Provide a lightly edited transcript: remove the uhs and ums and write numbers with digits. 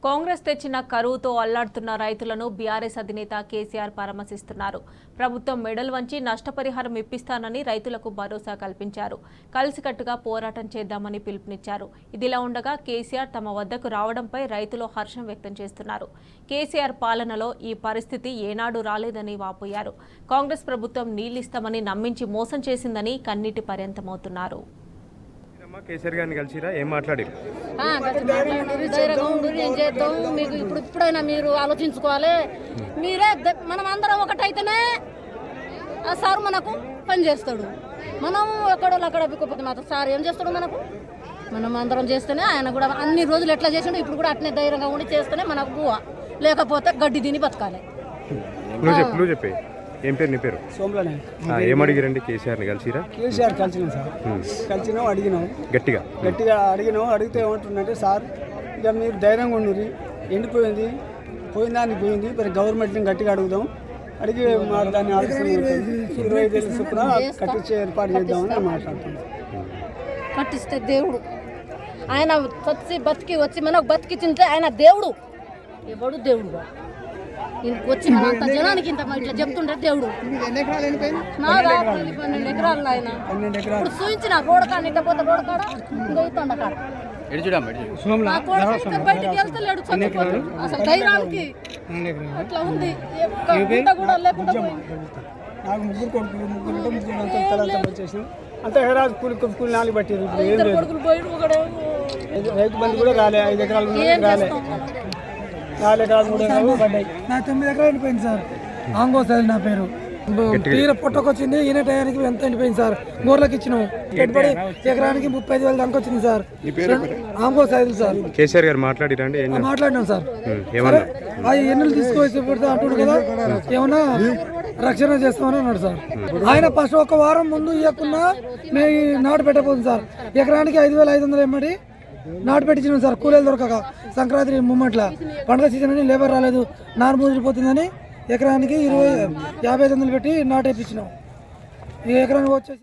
కాంగ్రెస్ తెచ్చిన కరువుతో అల్లాడుతున్న రైతులను బీఆర్ఎస్ అధినేత కేసీఆర్ పరామర్శిస్తున్నారు. ప్రభుత్వం మెడల్ వంచి నష్టపరిహారం ఇప్పిస్తానని రైతులకు భరోసా కల్పించారు. కలిసికట్టుగా పోరాటం చేద్దామని పిలుపునిచ్చారు. ఇదిలా ఉండగా కేసీఆర్ తమ వద్దకు రావడంపై రైతులు హర్షం వ్యక్తం చేస్తున్నారు. కేసీఆర్ పాలనలో ఈ పరిస్థితి ఏనాడు రాలేదని వాపోయారు. కాంగ్రెస్ ప్రభుత్వం నీళ్లిస్తామని నమ్మించి మోసం చేసిందని కన్నీటి పర్యంతమవుతున్నారు. కేసీఆర్ గారిని కలిసిరా ఏం మాట్లాడారు? మీకు ఇప్పుడైనా మీరు ఆలోచించుకోవాలి. మీరే మనం అందరం ఒకటైతేనే ఆ సార్ మనకు పని చేస్తాడు. మనం ఎక్కడో అక్కడ బిక్కపోతే మాత్రం సార్ ఏం చేస్తాడు మనకు? మనం అందరం చేస్తేనే ఆయన కూడా అన్ని రోజులు ఎట్లా చేసాడు ఇప్పుడు కూడా అట్నే ధైర్యంగా ఉండి చేస్తేనే మనకు గువ, లేకపోతే గడ్డి తిని బతకాలి. నువ్వు చెప్పే ఏం పేరు? నీ పేరు? సోమలానే. ఏమడిగిరండి కేసీఆర్ని కలిసిరా? కేసీఆర్ కలిసినాం సార్, కలిసినాం, అడిగినాం, గట్టిగా అడిగినాం. అడిగితే ఏమంటుందంటే సార్ ఇక మీరు ధైర్యంగా ఉండుర్రి, ఎండిపోయింది పోయిందానికి పోయింది, మరి గవర్నమెంట్ని గట్టిగా అడుగుదాం, అడిగి దాన్ని ఆలోచన 25,000 చొప్పున కట్టించే ఏర్పాటు చేద్దామని మాట్లాడుతున్నాం. కట్టిస్తే దేవుడు ఆయన వచ్చి బతికి వచ్చి మనకు బతికింటే ఆయన దేవుడు. ఎవడు దేవుడు వచ్చి మన అంత జనానికి ఇంత ఇట్లా చెప్తుంటే దేవుడు. 12 ఎకరాలు ఆయన ఇప్పుడు చూపించిన రోడ్ కాడ నిండపోతే రోడ్ కాడ ఇంకొండ కాడ బయటికి వెళ్తలేడు చదువుకోడు. అసలు ధైర్యానికి అట్లా ఉంది. కూడా లేకుండా నాకు ముగ్గురు కొడుకులు వచ్చేసినాం. అంత హెరాజ్ కూలి 4 పట్టారు. కొడుకులు పోయి రైతు బంధు కూడా రాలే. 5 ఎకరాలు రాలే. 4 ఎకరాలు 3 ఎకరాలు పడ్డాయి. నా 9 ఎకరాలు ఎండిపోయింది సార్. ఆంగో సార్ నా పేరు. తీర పుట్టకొచ్చింది. ఈయన టయానికి ఎంత ఎండిపోయింది సార్. గోర్లకు ఇచ్చినాం. పెట్టుబడి ఎకరానికి 35,000 దాకా వచ్చింది సార్. ఆంగో సైజులు సార్. కేసీఆర్ గారు మాట్లాడిరండి? మాట్లాడినాం సార్. అది ఎన్నులు తీసుకొచ్చి పెడతా అంటున్నాడు కదా, ఏమన్నా రక్షణ చేస్తామని అన్నాడు సార్. ఆయన ఫస్ట్ 1 వారం ముందు ఇవ్వకుండా మేము నాటు పెట్టబోతుంది సార్. ఎకరానికి 5,500 ఎమ్మడి నాటు పెట్టించినాం సార్. కూలీలు దొరకక సంక్రాంతి ముమ్మట్ల పండుగ సీజన్ అని లేబర్ రాలేదు, నారు ముదిరిపోతుందని ఎకరానికి 50,000 పెట్టి నాటు వేయించినాం. ఈ ఎకరానికి వచ్చేసి